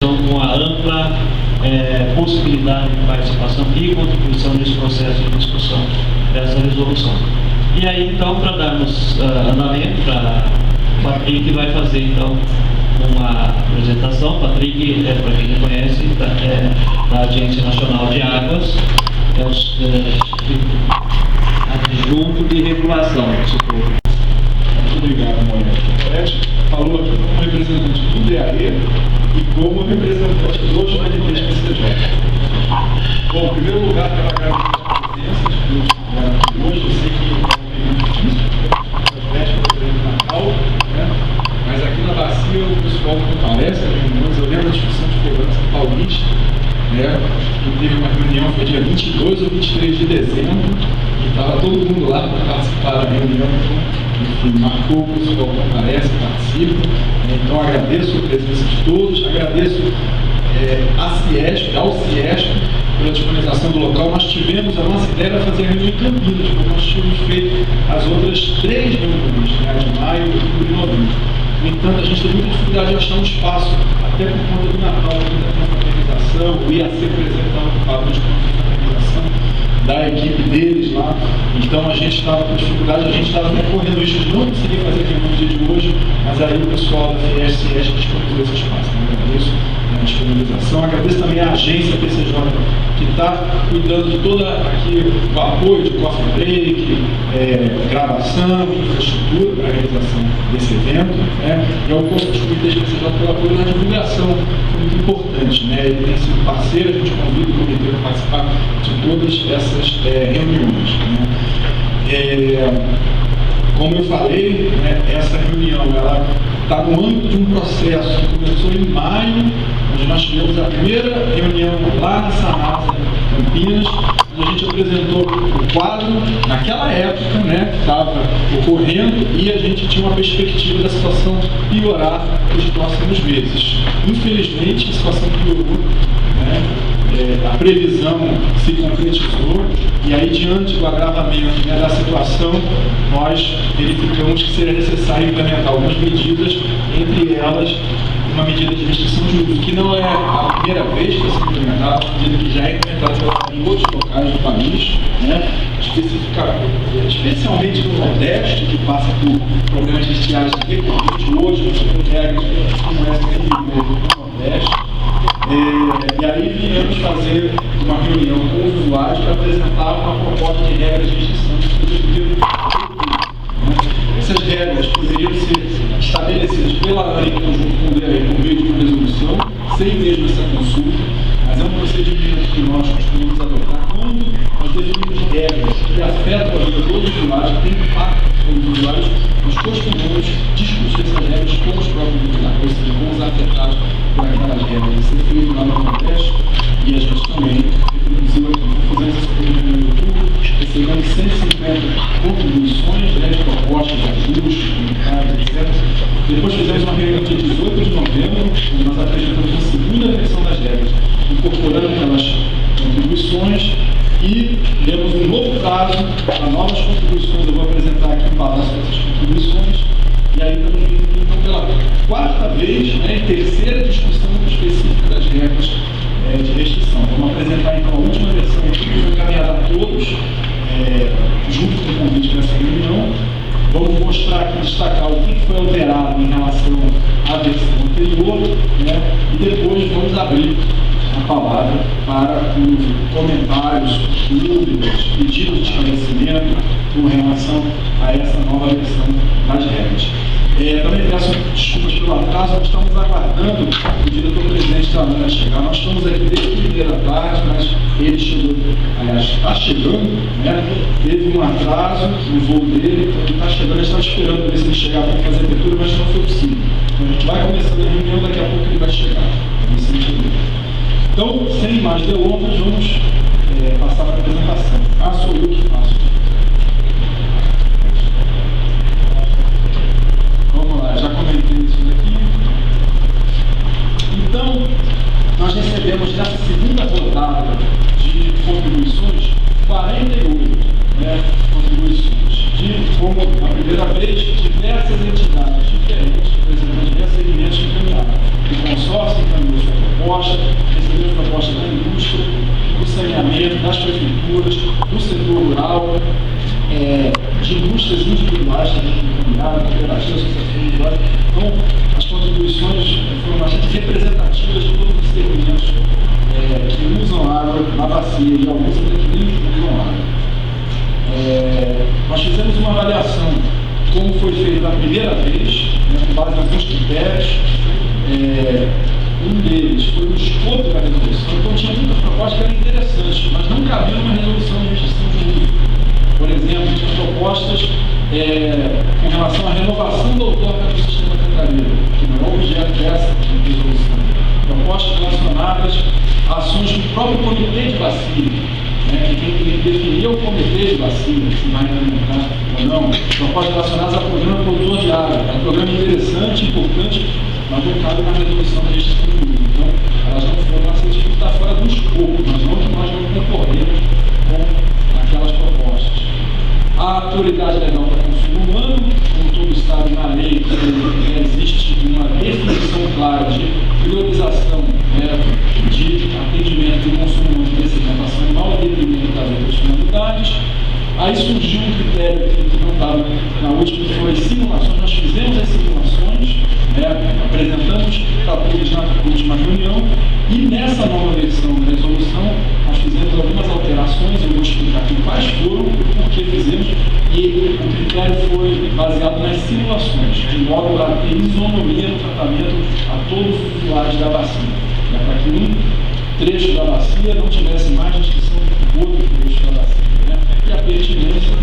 resolução com a ampla possibilidade de participação e contribuição nesse processo de discussão dessa resolução. E aí, então, para darmos andamento, o Patrick vai fazer, então, uma apresentação. O Patrick, para quem não conhece, da Agência Nacional de Águas, é o adjunto de regulação do setor. Muito obrigado, Moretti. Falou aqui como representante do DAE e como representante dos ONPs PCJ. Bom, em primeiro lugar, quero agradecer a presença de todos que estiveram aqui hoje. Eu sei que é um período difícil, as vésperas do Natal, né? Mas aqui na bacia o pessoal comparece às reuniões. Eu lembro da discussão de segurança paulista, né? Que teve uma reunião, foi dia 22 ou 23 de dezembro, e estava todo mundo lá para participar da reunião. Enfim, marcou, o pessoal comparece, participa. Então agradeço a presença de todos, agradeço ao CIESP pela disponibilização do local. Nós tivemos, a nossa ideia era fazer a reunião em Campinas, como nós tínhamos feito as outras 3 reuniões, né, de maio, outubro e novembro. No entanto, a gente teve muita dificuldade de achar um espaço, até por conta do Natal, da confraternização, o IAC, por exemplo, estava ocupado de confraternização da equipe deles lá. Então a gente estava com dificuldade, a gente estava correndo o risco de não conseguir fazer a reunião no dia de hoje, mas aí o pessoal da FIES disponibilizou esse espaço. Então, agradeço a disponibilização, agradeço também a agência PCJ, que está cuidando de toda aqui o apoio de coffee break, gravação, infraestrutura para a realização desse evento, né? E ao corpo dos comitês PCJ pelo apoio na divulgação, foi muito importante, né? Ele tem sido parceiro, a gente convida o comitê a participar de todas essas reuniões, né? Como eu falei, né, essa reunião ela está no âmbito de um processo que começou em maio, onde nós tivemos a primeira reunião lá na Sanasa, Campinas, onde a gente apresentou o quadro naquela época, né, que estava ocorrendo, e a gente tinha uma perspectiva da situação piorar nos próximos meses. Infelizmente, a situação piorou, né? A previsão se concretizou, e aí, diante do agravamento, né, da situação, nós verificamos que seria necessário implementar algumas medidas, entre elas uma medida de restrição de uso, que não é a primeira vez que está sendo implementada, uma medida que já é implementada em outros locais do país, né, especialmente no Nordeste, que passa por problemas de estiagem recorrentes hoje, com regras como essa que no Nordeste. E aí viemos fazer uma reunião com os usuários para apresentar uma proposta de regras de restrição de uso. Essas regras poderiam ser estabelecidas pela ANA em conjunto com o DAE por meio de uma resolução, sem mesmo essa consulta, mas é um procedimento que nós costumamos adotar quando nós definimos regras que afetam a vida dos usuários, que têm impacto sobre os usuários. Nós costumamos discutir essas regras com os próprios usuários, ou seja, com os afetados por aquelas regras. Isso é feito lá no Nordeste, e a gente também reproduziu aqui. Fizemos essa reunião em outubro, recebemos 150 contribuições, de propostas de ajustes, comentários, etc. Depois fizemos uma reunião dia 18 de novembro, onde nós apresentamos a segunda versão das regras, incorporando aquelas contribuições, e demos um novo prazo para novas contribuições. Eu vou apresentar aqui um balanço dessas contribuições, e aí estamos vindo então pela 4ª vez, né, e terceira discussão específica das regras de restrição. Vamos apresentar então a última versão aqui, que foi encaminhada a todos, junto com o convite para essa reunião. Vamos mostrar aqui, destacar o que foi alterado em relação à versão anterior, né, e depois vamos abrir a palavra para os comentários, dúvidas, pedidos de esclarecimento com relação a essa nova versão das regras. Também peço desculpas pelo atraso, nós estamos aguardando o diretor-presidente da ANA chegar. Nós estamos aqui desde a primeira tarde, mas ele chegou, aliás, está chegando, né? Teve um atraso no voo dele, então ele está chegando, ele está esperando ver se ele chegar para fazer a abertura, mas não foi possível. Então a gente vai começando a reunião, daqui a pouco ele vai chegar. Então, sem mais delongas, vamos passar para a apresentação. Sou eu que faço. Vamos lá, já comentei isso daqui. Então, nós recebemos nessa segunda rodada de contribuições 48 contribuições, como a primeira vez, diversas entidades diferentes, representando diversos segmentos encaminhados. O consórcio encaminhou sua proposta, recebemos proposta da indústria, do saneamento, das prefeituras, do setor rural, de indústrias individuais também encaminhadas, cooperativas, associações individuais. Então, as contribuições foram bastante representativas de todos os segmentos que usam água na bacia e alguns até que nem usam água. Nós fizemos uma avaliação como foi feito a primeira vez, com base em alguns critérios. Um deles foi o escopo da resolução. Então tinha muitas propostas que eram interessantes, mas não cabia uma resolução de restrição de uso. Por exemplo, tinha propostas com relação à renovação da outorga do sistema cantareiro, que não é objeto dessa resolução. Propostas relacionadas a ações do próprio comitê de bacia, que tem que definir o comitê de bacia, se vai implementar ou não. Propostas relacionadas ao programa produtor de água. É um programa interessante, importante, mas não cabe na resolução da restrição de uso. Então, elas não foram aceitas porque está fora do escopo, mas não que nós não concorremos com aquelas propostas. A autoridade legal para consumo humano, como todos sabem, na lei existe uma definição clara de priorização de atendimento do consumo humano de alimentação animal e detrimento das outras finalidades. Aí surgiu um critério que não estava na última, que foram as simulações. Nós fizemos as simulações, apresentamos para todos na última reunião, e nessa nova versão da resolução nós fizemos algumas alterações. Eu vou explicar aqui quais foram, por que fizemos, e o critério foi baseado nas simulações, de modo a ter isonomia no tratamento a todos os usuários da bacia, para que um trecho da bacia não tivesse mais restrição do outro trecho da bacia. E a pertinência,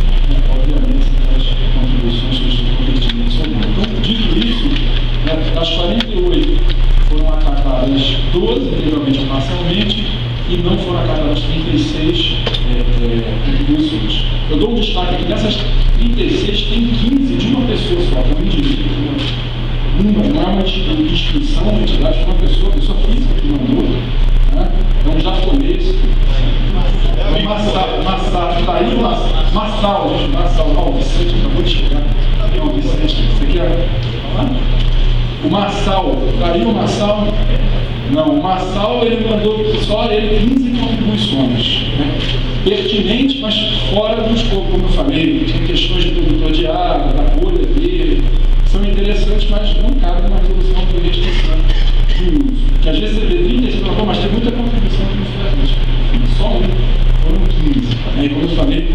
obviamente, das contribuições que estão pertinentes ou não. Então, dito isso, das 48 foram acatadas 12, integralmente ou parcialmente, e não foram acatadas 36 contribuições. Eu dou um destaque aqui: dessas 36 tem 15 de uma pessoa só, que é um indivíduo. Não é uma instituição, uma entidade, é uma pessoa física que mandou, é um japonês. Massal, tá aí o Massal, gente, Massal, ó, o Vicente acabou de chegar. Não, Vicente, você quer falar? O Massal, tá aí o Massal? Não, o Massal, ele mandou só ele 15 contribuições, pertinentes, mas fora do escopo, como eu falei. Tem questões de produtor de água, da bolha dele, são interessantes, mas não cabe numa resolução de restrição de uso. Que às vezes você vê 30 e você fala, mas tem muita contribuição que não foi feita. Só foram 15. E como eu falei,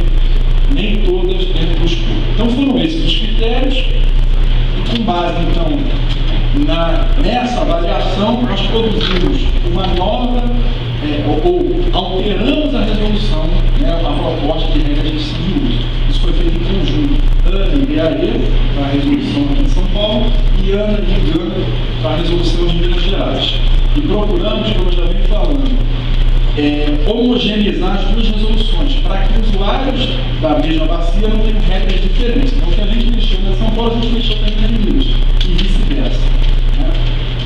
nem todas dentro do escopo. Então foram esses os critérios, e com base então nessa avaliação, nós produzimos uma nova, ou alteramos a resolução, a proposta de regra de restrição de uso. Isso foi feito em conjunto, ANA e BAE, para a resolução aqui em São Paulo, e ANA e GAN, para a resolução de Minas Gerais. E procuramos, como eu já venho falando, homogeneizar as duas resoluções, para que os usuários da mesma bacia não tenham regras diferentes. Então, o que a gente mexeu na São Paulo, a gente mexeu também em Minas, e vice-versa.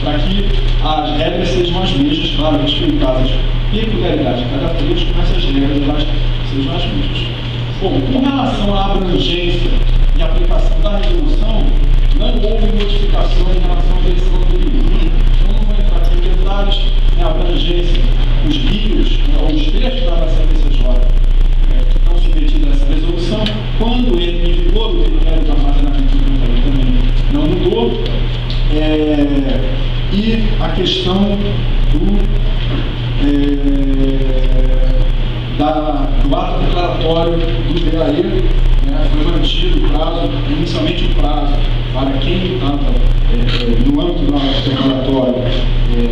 Para que as regras sejam as mesmas, claro, respeitadas as peculiaridades de cada trecho, mas as regras sejam as mesmas. Bom, com relação à abrangência e aplicação da resolução, não houve modificação em relação à versão anterior. Então, não vou entrar aqui em detalhes, a abrangência, os rios, ou os trechos da bacia PCJ que estão submetidos a essa resolução, quando ele em vigor, o critério de armazenamento do também não mudou. E a questão do ato declaratório do DAE, foi mantido o prazo, inicialmente o prazo para quem estava no âmbito do ato declaratório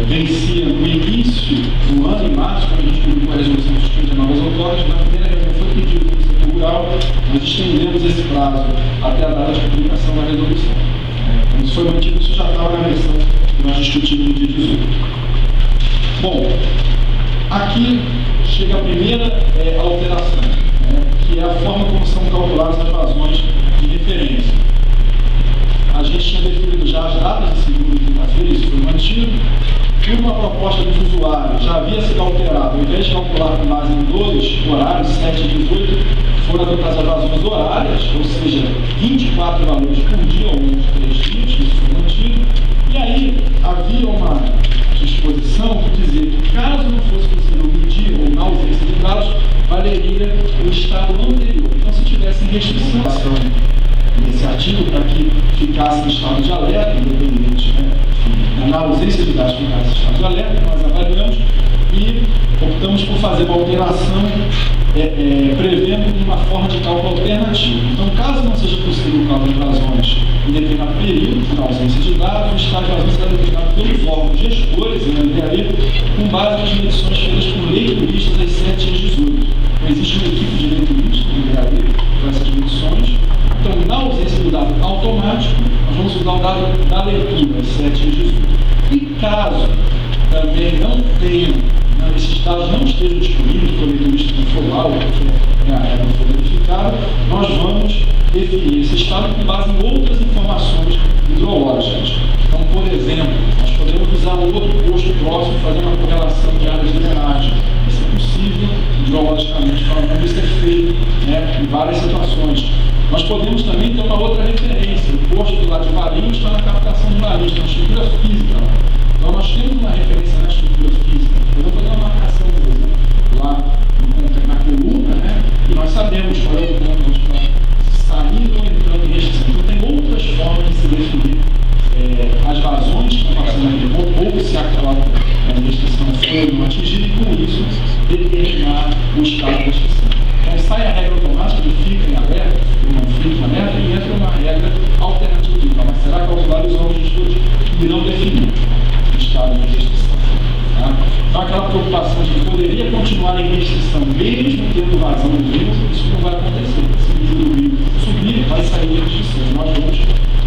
vencia no início do ano, em março, quando a gente publicou a resolução suspeita de novas outorgas. Na primeira reunião foi pedido pelo setor rural, nós estendemos esse prazo até a data de publicação da resolução. Então, isso foi mantido, isso já estava na versão que nós discutimos no dia 18. Bom, aqui chega a primeira alteração, que é a forma como são calculadas as vazões de referência. A gente tinha definido já as datas de segunda e quinta-feira, isso foi mantido. Por uma proposta dos usuários, já havia sido alterado, ao invés de calcular com base em 2 horários, 7 e 18, foram adotadas as vazões horárias, ou seja, 24 valores por dia ao longo de 3 dias, isso foi mantido. E aí havia uma disposição que dizia que caso não fosse possível medir ou na ausência de dados, valeria o estado anterior. Então, se tivesse restrição nesse artigo para que ficasse em estado de alerta, independente, na ausência de dados ficasse em estado de alerta, nós avaliamos e optamos por fazer uma alteração prevendo uma forma de cálculo alternativa. Então, caso não seja possível o cálculo de vazões em determinado período, na ausência de dados, o estado de vazão será determinado pelos órgãos gestores, com base nas medições feitas por leituristas às 7 e às 18. Então, existe uma equipe de leituristas para essas medições. Então, na ausência do dado automático, nós vamos usar o dado da leitura às 7 e às 18. E caso também não tenham, esses dados não estejam disponíveis, porque o leiturista não for lá, ou porque a regra não for verificada, nós vamos definir esse estado com base em outras informações hidrológicas. Então, por exemplo, nós podemos usar um outro posto próximo e fazer uma correlação de áreas de drenagem. Isso é possível, hidrologicamente falando, isso é feito em várias situações. Nós podemos também ter uma outra referência. O posto lá de Valinhos está na captação de Valinhos, na estrutura física lá. Então, nós temos uma referência na estrutura física. Podemos fazer uma marcação, por exemplo, lá na coluna, e nós sabemos qual é o ponto onde está saindo ou entrando em restrição. Então, tem outras formas de se definir as vazões que estão passando naquele ponto, ou se aquela restrição foi não atingida, e com isso determinar o estado de restrição. Então, sai a regra automática de fica em alerta, ou não fica em alerta, e entra uma regra alternativa, mas será calculada os órgãos gestores que não definiram o estado de restrição. Tá? Então, aquela preocupação de que poderia continuar em restrição, mesmo tendo vazão no rio, isso não vai acontecer. Se o nível do rio subir, vai sair de restrição. Nós vamos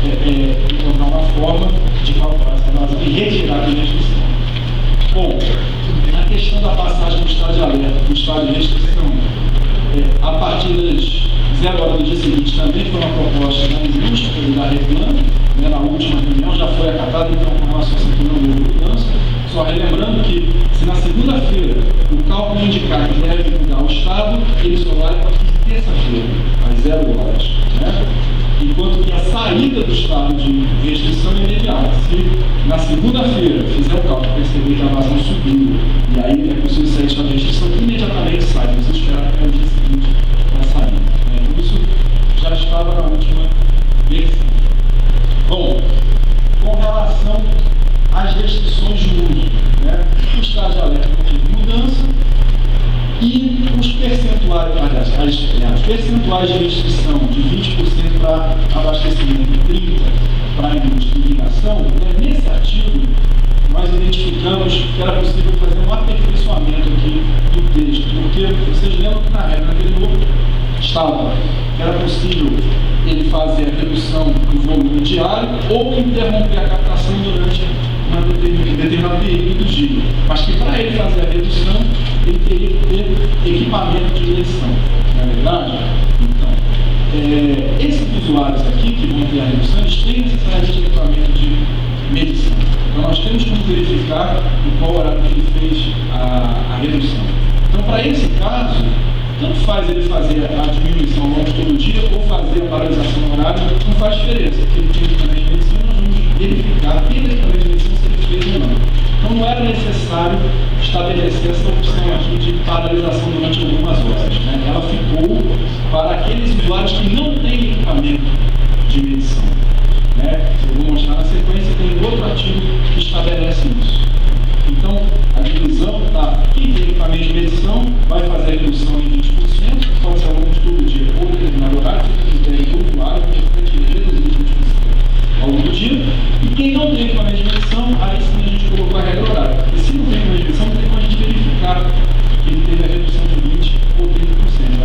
encontrar uma forma de calcular essa vazão e retirar a restrição. Bom, na questão da passagem do estado de alerta para o estado de restrição, a partir das 0 horas do dia seguinte também foi uma proposta da indústria da Replan, na última reunião já foi acatada, então com relação a essa não houve mudança. Só relembrando que se na segunda-feira o cálculo indicar que deve mudar o estado, ele só vale a partir de terça-feira, às 0 horas. Enquanto que a saída do estado de restrição é imediata. Se na segunda-feira fizer o cálculo e perceber que a vazão subiu, e aí é possível sair do estado de restrição, imediatamente sai. Você espera até o dia seguinte para sair. Então isso já estava na última versão. Bom, com relação às restrições de uso, o estado de alerta não teve mudança, e os percentuais, as percentuais de restrição de 20% para abastecimento e 30% para indústria e irrigação, nesse artigo nós identificamos que era possível fazer um aperfeiçoamento aqui do texto, porque vocês lembram que na regra anterior estava que era possível ele fazer a redução do volume diário ou interromper a captação durante um determinado período do dia, mas que para ele fazer a redução ele teria que ter equipamento de medição, não é verdade? Então, esses usuários aqui que vão ter a redução, eles têm necessariamente equipamento de medição. Então nós temos como verificar em qual horário que ele fez a redução. Então, para esse caso, tanto faz ele fazer a diminuição ao longo de todo o dia ou fazer a paralisação no horário, não faz diferença, porque ele tem equipamento de medição, nós vamos verificar pelo equipamento de medição se ele fez ou não. Então não era necessário estabelecer essa opção aqui de paralisação durante algumas horas. Ela ficou para aqueles usuários que não têm equipamento de medição. Eu vou mostrar na sequência, tem outro artigo que estabelece isso. Então, a divisão está, quem tem equipamento de medição vai fazer a redução em 20%, pode ser ao longo de todo o dia ou determinado horário, fica a critério do usuário, que é importante reduzir 20% ao longo do dia. E quem não tem equipamento de medição, aí sim a gente colocou a regra horária. E se não tem equipamento de medição, não tem como a gente verificar que ele teve a redução de 20% ou 30%.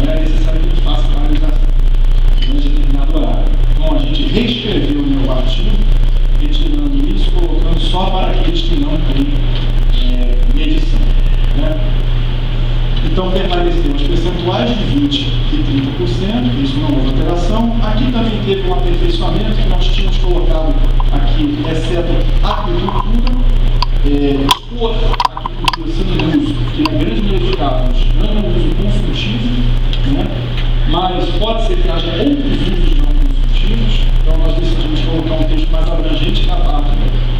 Aí é necessário que ele faça a paralisação durante determinado horário. Então, a gente reescreveu o artigo, retirando isso, colocando só para aqueles que não têm medição. Então, permaneceram os percentuais de 20% e 30%, isso não houve alteração. Aqui também teve um aperfeiçoamento que nós tínhamos colocado aqui, exceto aquicultura, por aquicultura sem uso, que na grande maioria dos casos não é um uso consultivo, mas pode ser que haja outros usos não consultivos. Então, nós decidimos colocar um texto mais abrangente da parte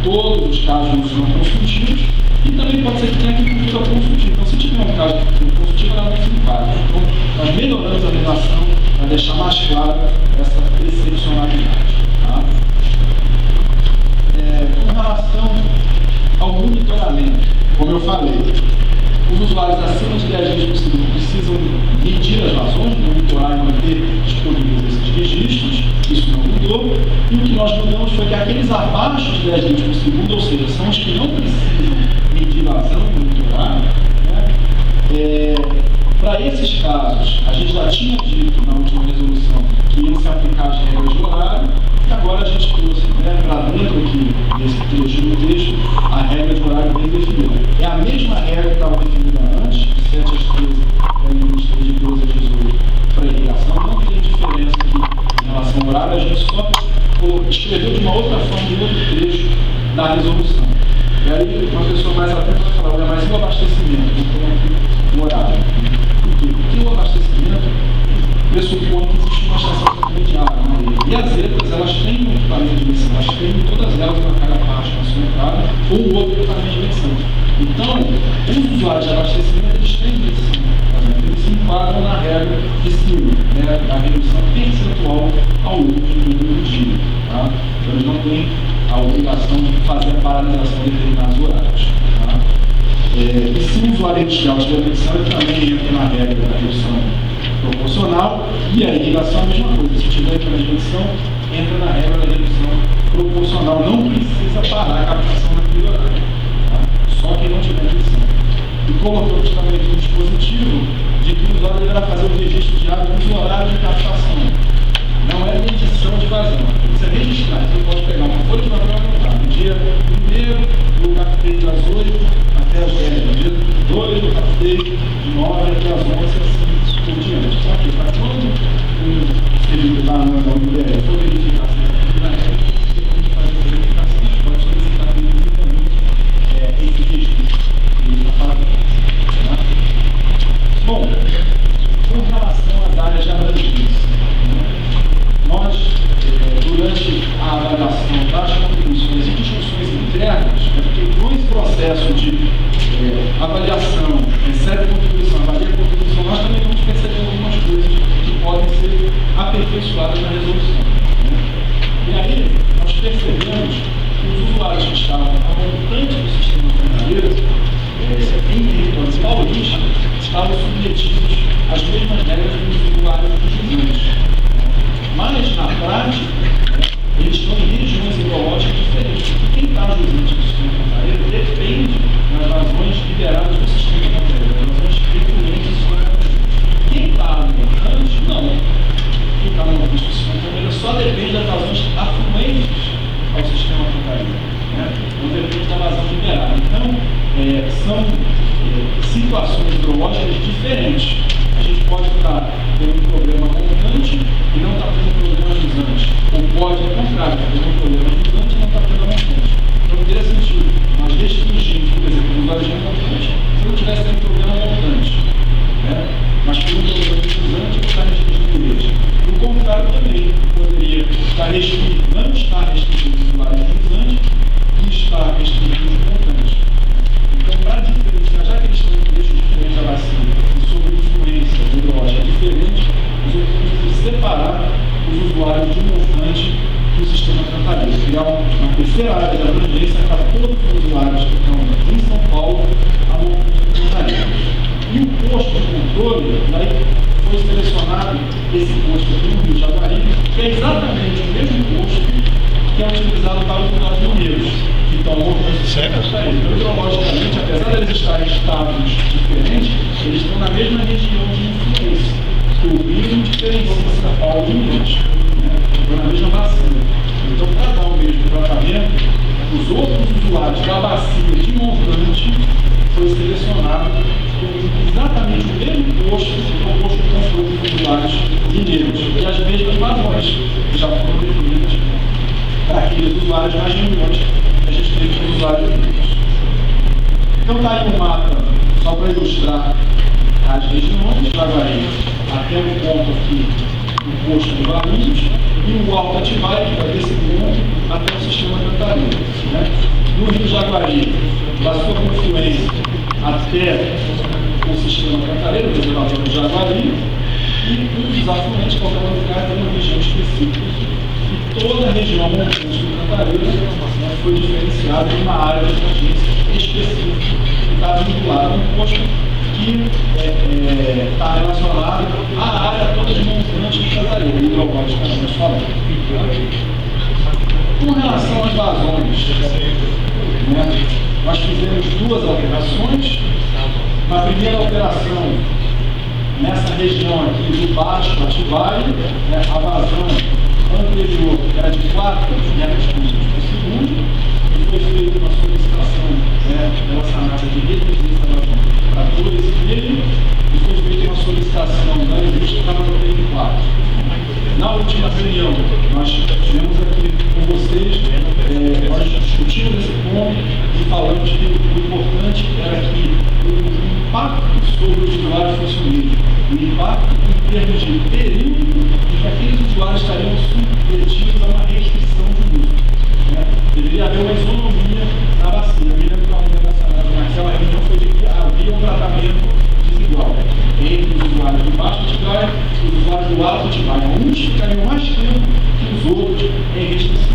todos os casos não são consultivos, e também pode ser que tenha agricultura consultiva. Então, se tiver um caso de agricultura consultiva, ela não se enquadra. Então, nós melhoramos a legislação para deixar mais clara essa excepcionalidade. Tá? Com relação ao monitoramento, como eu falei, os usuários acima de 10 dias por segundo precisam medir as vazões, monitorar e manter disponíveis esses registros, isso não mudou, e o que nós mudamos foi que aqueles abaixo de 10 dias por segundo, ou seja, são os que não precisam medir vazão e monitorar, né? Para esses casos, a gente já tinha dito na última resolução que iam se aplicar as regras de horário, e agora a gente trouxe, né, para dentro aqui desse trecho do texto a regra de horário bem definida. É a mesma regra que estava definida antes, de 7 às 13, para a indústria, de 12 às 18 para a irrigação. Não tem diferença aqui em relação ao horário, a gente só escreveu de uma outra forma, de outro trecho da resolução. E aí, uma pessoa mais atenta vai falar, olha, mas e o abastecimento? Não tem aqui o horário. Por quê? Porque o abastecimento pressupõe que existe uma estação intermediária na ilha. E as letras, elas têm um equipamento de medição, elas têm todas elas uma carga baixa na sua entrada ou um outro equipamento de medição. Então, os usuários de abastecimento, eles têm medição. Eles se enquadram na regra de cima, né, da redução percentual ao longo do dia. Tá? Então, eles não têm a obrigação de fazer a paralisação de determinados horários. Tá? E se o usuário industrial tiver medição, ele também entra na regra da redução proporcional, e a irrigação é a mesma coisa. Se tiver equipamento de medição, entra na regra da redução proporcional. Não precisa parar a captação naquele horário. Tá? Só quem não tiver medição. E colocamos também aqui um dispositivo de que o usuário deverá fazer o registro diário dos horários de captação. Não é medição de vazão. Você registrar, você pode pegar uma folha de papel e anotar. No dia 1º, eu captei das 8 até as 10. No dia 2, eu captei de 9 até as 11, assim por diante. Só que para quando o servidor lá no UBS for verificar se é na regra, você tem que fazer a verificação. Você pode solicitar especificamente esse registro. Ele está falando. Tá? Bom, com relação às áreas de abrangência, nós, durante a avaliação das contribuições e discussões internas, porque com esse processo de avaliação, recebe contribuição, avalia a contribuição, nós também vamos perceber algumas coisas que podem ser aperfeiçoadas na resolução. Né? E aí, nós percebemos que os usuários que estavam a montante do sistema cantareiro, em território paulista, estavam submetidos às mesmas regras dos usuários dos mas, na prática, eles estão em regiões hidrológicas diferentes. Porque quem está jusante do sistema cantareiro depende das vazões liberadas do sistema cantareiro, das vazões efluentes do sistema cantareiro. Quem está no montante, não. Quem está no montante do sistema cantareiro só depende das vazões afluentes ao sistema cantareiro. Né? Não depende da vazão liberada. Então, são situações hidrológicas diferentes. A gente pode estar tendo um problema montante e não está tendo um problema jusante. Ou pode, ao contrário, ter um problema jusante e não está tendo montante. Então, nesse sentido, nós restringimos, por exemplo, os usuários de montante. Se não tivesse nenhum problema montante, né? Mas por um problema jusante, está restringindo eles. O contrário também poderia estar restrito, não está restringindo os usuários jusantes e está restringindo os montantes. Então, para diferenciar, já que eles estão em trechos diferentes da bacia e sob influência hidrológica diferente, nós vamos separar os usuários de montante do sistema cantareiro. Criar uma terceira área de abrangência para todos os usuários que estão em São Paulo a montante do cantareiro. E o posto de controle, daí foi selecionado esse posto aqui no Rio de Jaguaribe, que é exatamente o mesmo posto que é utilizado para os usuários mineiros, que estão montando o sistema cantareiro. Então, hidrologicamente, apesar de eles estarem em estados diferentes, eles estão na mesma região de influência. O Rio não diferencia São Paulo de Minas, né? Estão na mesma bacia. Então, para dar o mesmo tratamento, os outros usuários da bacia de montante foi selecionado com exatamente o mesmo posto que é o posto de controle dos usuários mineiros e as mesmas vazões que já foram definidas para aqueles usuários mais remotos que a gente teve com os usuários mineiros. Então, está aí um mapa só para ilustrar as regiões de Jaguaribe até o ponto aqui do posto de Valinhos e o Alto Atibaia, que vai desse ponto até o sistema cantareiro. Né? do Rio Jaguari, da sua confluência até o sistema Cantareira, o reservatório do Jaguari, e um dos afluentes, qualquer lugar, tem uma região específica. E toda a região montante do Cantareira, né, foi diferenciada em uma área de abrangência específica, que está vinculada a um posto que está relacionado à área toda de montante do Cantareira, hidrológica, nós falamos. Com relação às vazões, né, nós fizemos duas alterações. Na primeira alteração, nessa região aqui do Baixo Atibaia, né, a vazão anterior era de 4 metros cúbicos por segundo, e foi feita uma solicitação relacionada de reduzir essa vazão para 2,5, e foi feita uma solicitação da indústria para manter em 4. Na última reunião, nós tivemos aqui com vocês, nós discutimos esse ponto e falamos que o importante era que o impacto sobre os usuários fosse o mesmo. O impacto em termos de período e que aqueles usuários estariam submetidos a uma restrição de uso. Né? Deveria haver uma isonomia na bacia. Eu me lembro que a União Nacional naquela reunião foi de que havia um tratamento desigual entre os usuários do Baixo Atibaia e os usuários do Alto Atibaia. Uns ficariam mais tempo que os outros em restrição.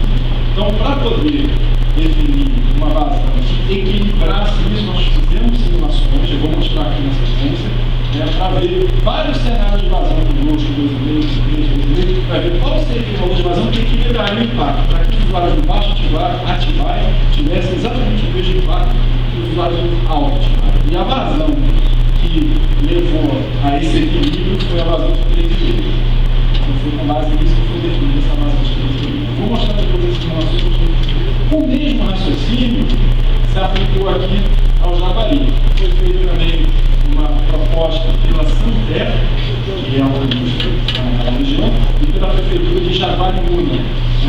Então, para poder definir uma vazão que equilibrasse isso, nós fizemos simulações, eu vou mostrar aqui na sequência, para ver vários cenários de vazão do grosso, 2,5, 3, para ver qual seria o valor de vazão que equilibraria o impacto, para que os usuários do Baixo Atibaia tivessem exatamente o mesmo impacto que os usuários do Alto Atibaia. E a vazão que levou a esse equilíbrio foi a vazão de 3,5. Então foi com base nisso que foi definida essa vazão de 3,5. Vou mostrar depois as simulações. O mesmo raciocínio se aplicou aqui ao Jaguari. Foi feita também uma proposta pela Santer, que é uma indústria da região, e pela Prefeitura de Jaguariúna.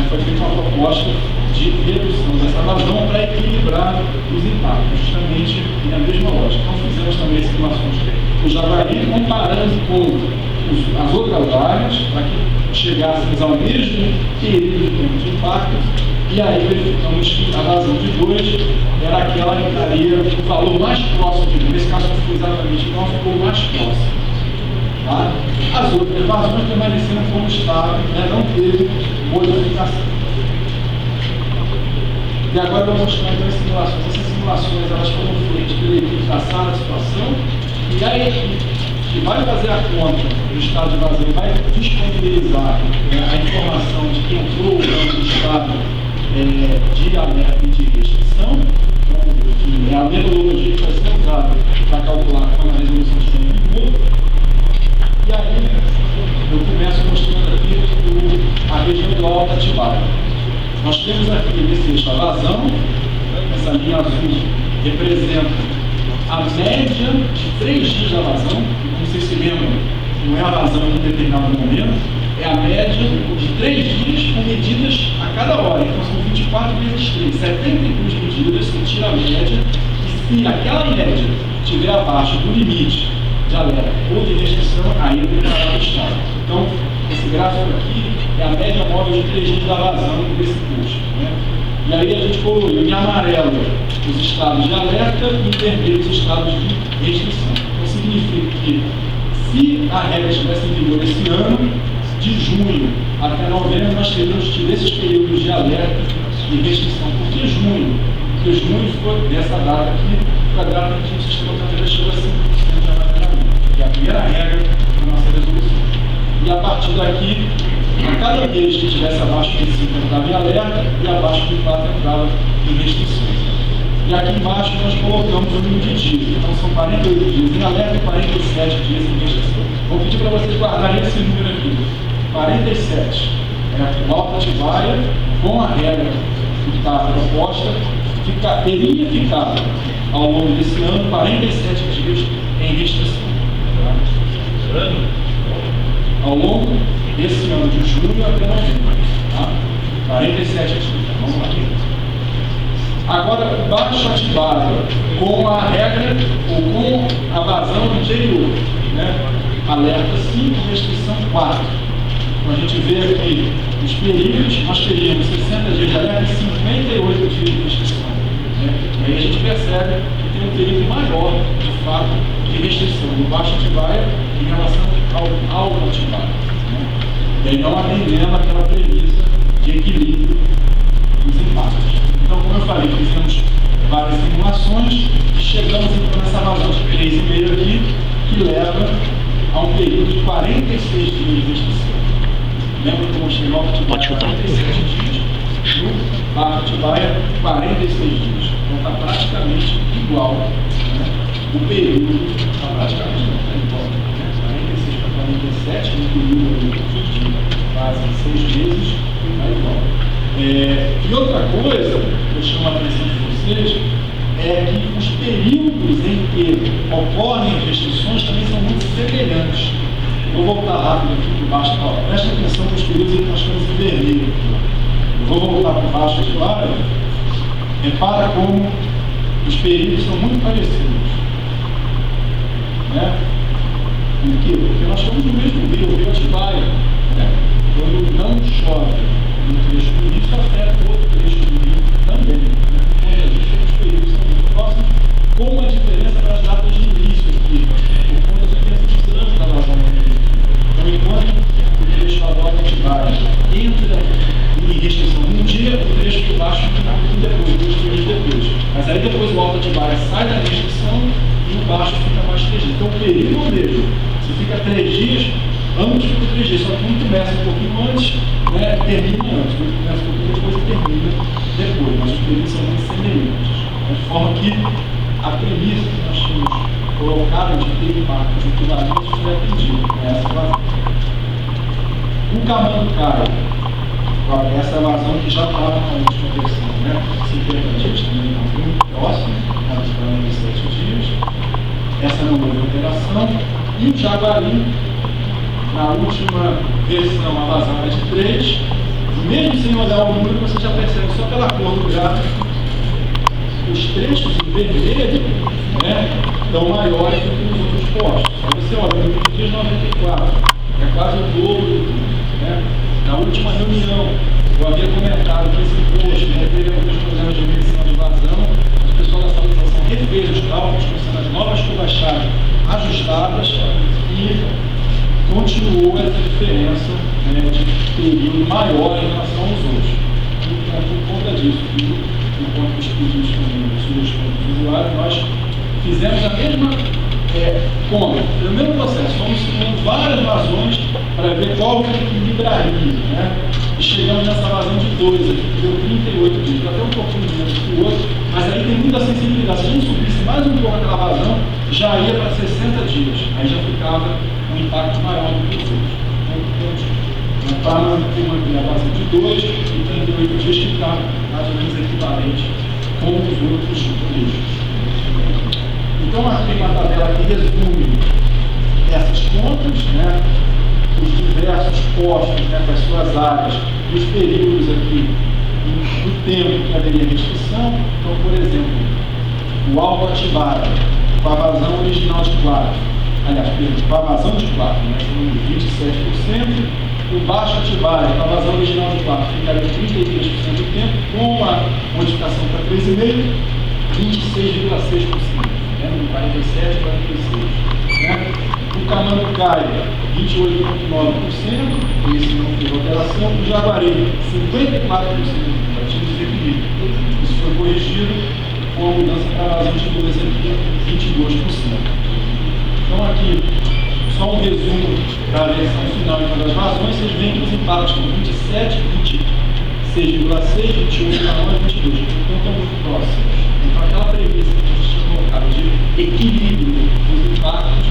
Foi feita uma proposta de redução dessa vazão para equilibrar os impactos, justamente na mesma lógica. Então fizemos também simulações do Jaguari, comparando com as outras áreas, para que chegássemos ao mesmo período de tempo de impacto, e aí verificamos que a vazão de 2 era aquela que daria o valor mais próximo de 2. Nesse caso não foi exatamente igual, ficou mais próximo. Tá? As outras vazões permaneceram como estavam, não teve modificação. E agora eu vou mostrar então as simulações. Essas simulações elas foram feitas pela equipe da sala de situação, e a equipe que vai fazer a conta do estado de vazão vai disponibilizar a informação de quem entrou no estado de alerta e de restrição, que é a metodologia que vai ser usada para calcular qual é a resolução de dano em vigor. E aí eu começo mostrando aqui a região do Alto Atibaia. Nós temos aqui nesse eixo a vazão, essa linha azul representa a média de 3 dias da vazão. Como vocês se lembram, não é a vazão em um determinado momento, é a média de 3 dias com medidas a cada hora. Então são 24 vezes 3, 72 medidas, você tira a média, e se aquela média estiver abaixo do limite de alerta ou de restrição, aí é declarado o estado. Então, esse gráfico aqui é a média móvel de 3 dias da vazão desse posto. E aí a gente coloca em amarelo os estados de alerta e em vermelho os estados de restrição. Então significa que se a regra estivesse em vigor esse ano, de junho até novembro, nós teríamos tido esses períodos de alerta e restrição. Por que junho? Porque junho foi dessa data aqui, foi a data que o sistema Cantareira chegou a 5% de armazenamento, que é a primeira regra da nossa resolução. E a partir daqui, a cada mês que estivesse abaixo de 5 entrava em alerta e abaixo de 4 entrava em restrições. E aqui embaixo nós colocamos o número de dias. Então são 48 dias em alerta e 47 dias em restrição. Vou pedir para vocês guardarem esse número aqui. 47 é o Alto Atibaia, com a regra que está proposta, teria ficado ao longo desse ano 47 dias em restrição. Tá? Ao longo desse ano de julho até novembro. Tá? 47 dias. Vamos lá. Agora, Baixo Atibaia, com a regra ou com a vazão anterior, alerta 5, restrição 4. Então a gente vê aqui os períodos, nós teríamos 60 dias de alerta e 58 dias de restrição. E aí a gente percebe que tem um período maior, de fato, de restrição do baixo Atibaia em relação ao alto Atibaia. Né? E aí não atendendo aquela premissa de equilíbrio dos impactos. Então, como eu falei, fizemos várias simulações e chegamos então nessa vazão de 3,5 aqui, que leva a um período de 46 dias de restrição. Lembra que eu mostrei no Alto Atibaia 47 dias, no Baixo Atibaia 46 dias. Então está praticamente igual, né? O período está praticamente igual, né? 46 para 47, no período de quase 6 meses, está igual. E outra coisa que eu chamo a atenção de vocês é que os períodos em que ocorrem as restrições também são muito semelhantes. Vou voltar rápido aqui para baixo. Presta atenção nos períodos em que nós estamos em vermelho. Eu vou voltar para baixo aqui, claro. Repara como os períodos são muito parecidos. Né? Por quê? Porque nós estamos no mesmo rio, o rio Atibaia. Né? Quando não chove no trecho do rio, isso afeta o outro trecho do rio também. Né? Por conta disso, os períodos são muito próximos, com uma diferença para as datas de início aqui, por conta da diferença de trânsito da vazão. Então, enquanto o trecho da Alto Atibaia entra em restrição num dia, o trecho de baixo fica um pouquinho depois, 2 dias depois. Mas aí depois o Alto Atibaia sai da restrição e o baixo fica mais 3 dias. Então o período é o mesmo. Você fica 3 dias, ambos ficam 3 dias, só que um começa um pouquinho antes, né, termina antes, um começa um pouquinho depois e termina depois. Mas os períodos são muito semelhantes. De forma que a premissa que nós tínhamos colocado de ter impactos equivalentes foi atendida, né, essa vazão. O Camanducaia, essa vazão que já estava na última versão, né? 50 dias também está muito próximo, está de 7 dias. Essa não houve alteração. E o Jaguari, na última versão, a vazão era de 3. Mesmo sem olhar o número, você já percebe só pela cor do gráfico, os trechos em vermelho, né, estão maiores do que nos outros postos. Aí você olha, no número de dias 94, é quase o dobro do número. Né? Na última reunião, eu havia comentado que esse posto, né, teve alguns problemas de medição de vazão, o pessoal da salinização refez os cálculos, com as novas curvas-chave ajustadas e continuou essa diferença, né, de período maior em relação aos outros. Então, por conta disso, enquanto os pedidos também sugestões do usuário, nós fizemos a mesma conta, pelo mesmo processo, fomos simulando várias vazões para ver qual que equilibraria, né? E chegamos nessa vazão de 2 aqui, que deu 38 dias, até um pouquinho menos que o outro, mas aí tem muita sensibilidade. Se a gente subisse mais um pouco aquela vazão, já ia para 60 dias, aí já ficava um impacto maior do que os outros. Então, para manter a vazão de 2 e 38 dias, que está mais ou menos equivalente com os outros trechos. Então, tem uma tabela que resume essas contas, né, os diversos postos, né, com as suas áreas, e os períodos aqui do tempo que haveria restrição. Então, por exemplo, o Alto Atibaia, com a vazão original de 4, aliás, com a vazão de 4, né, são 27%, o Baixo Atibaia, com a vazão original de 4, ficaria 33% do tempo, com a modificação para 3,5%, 26,6%. Né, 47 e 46. Né? O Camanducaia, 28,9%, esse não teve alteração. O Jaguari, 54%, já tinha desequilíbrio. Isso foi corrigido com a mudança para a vazão de 2 aqui, 22%. Então, aqui, só um resumo da versão final das vazões. Vocês veem que os impactos são 27, 26,6, 28,9 e 22. Então, estão muito próximos. Então, aquela premissa que a gente tinha colocado de equilíbrio dos impactos